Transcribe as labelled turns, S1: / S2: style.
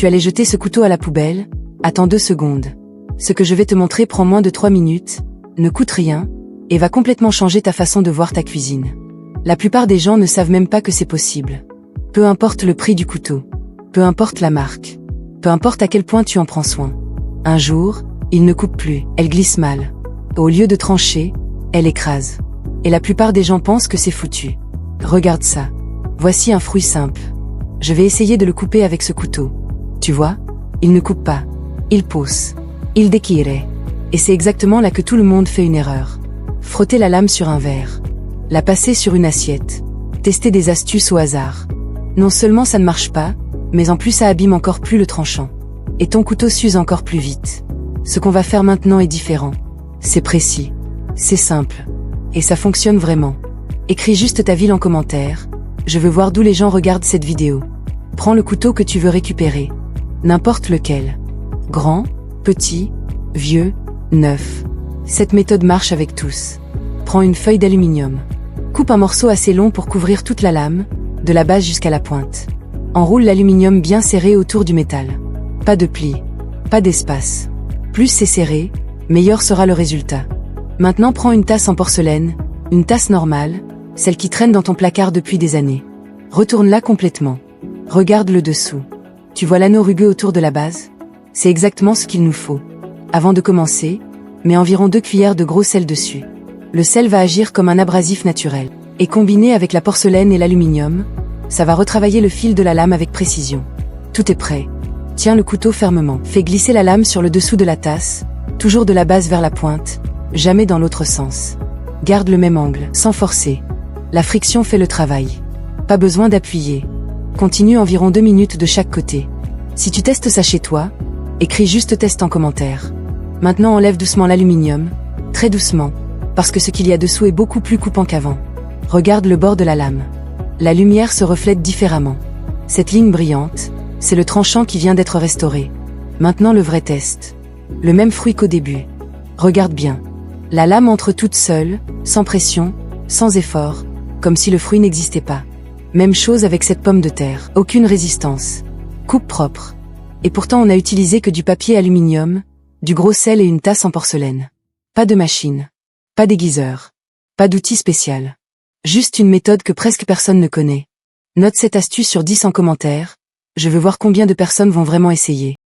S1: Tu allais jeter ce couteau à la poubelle? Attends 2 secondes. Ce que je vais te montrer prend moins de 3 minutes, ne coûte rien, et va complètement changer ta façon de voir ta cuisine. La plupart des gens ne savent même pas que c'est possible. Peu importe le prix du couteau. Peu importe la marque. Peu importe à quel point tu en prends soin. Un jour, il ne coupe plus, elle glisse mal. Au lieu de trancher, elle écrase. Et la plupart des gens pensent que c'est foutu. Regarde ça. Voici un fruit simple. Je vais essayer de le couper avec ce couteau. Tu vois? Il ne coupe pas. Il pousse. Il déchire. Et c'est exactement là que tout le monde fait une erreur. Frotter la lame sur un verre. La passer sur une assiette. Tester des astuces au hasard. Non seulement ça ne marche pas, mais en plus ça abîme encore plus le tranchant. Et ton couteau s'use encore plus vite. Ce qu'on va faire maintenant est différent. C'est précis. C'est simple. Et ça fonctionne vraiment. Écris juste ta ville en commentaire. Je veux voir d'où les gens regardent cette vidéo. Prends le couteau que tu veux récupérer. N'importe lequel. Grand, petit, vieux, neuf. Cette méthode marche avec tous. Prends une feuille d'aluminium. Coupe un morceau assez long pour couvrir toute la lame, de la base jusqu'à la pointe. Enroule l'aluminium bien serré autour du métal. Pas de plis. Pas d'espace. Plus c'est serré, meilleur sera le résultat. Maintenant prends une tasse en porcelaine, une tasse normale, celle qui traîne dans ton placard depuis des années. Retourne-la complètement. Regarde le dessous. Tu vois l'anneau rugueux autour de la base? C'est exactement ce qu'il nous faut. Avant de commencer, mets environ 2 cuillères de gros sel dessus. Le sel va agir comme un abrasif naturel. Et combiné avec la porcelaine et l'aluminium, ça va retravailler le fil de la lame avec précision. Tout est prêt. Tiens le couteau fermement. Fais glisser la lame sur le dessous de la tasse, toujours de la base vers la pointe, jamais dans l'autre sens. Garde le même angle, sans forcer. La friction fait le travail. Pas besoin d'appuyer. Continue environ 2 minutes de chaque côté. Si tu testes ça chez toi, écris juste test en commentaire. Maintenant enlève doucement l'aluminium, très doucement, parce que ce qu'il y a dessous est beaucoup plus coupant qu'avant. Regarde le bord de la lame. La lumière se reflète différemment. Cette ligne brillante, c'est le tranchant qui vient d'être restauré. Maintenant le vrai test. Le même fruit qu'au début. Regarde bien. La lame entre toute seule, sans pression, sans effort, comme si le fruit n'existait pas. Même chose avec cette pomme de terre. Aucune résistance. Coupe propre. Et pourtant on n'a utilisé que du papier aluminium, du gros sel et une tasse en porcelaine. Pas de machine. Pas d'aiguiseur. Pas d'outil spécial. Juste une méthode que presque personne ne connaît. Note cette astuce sur 10 en commentaire. Je veux voir combien de personnes vont vraiment essayer.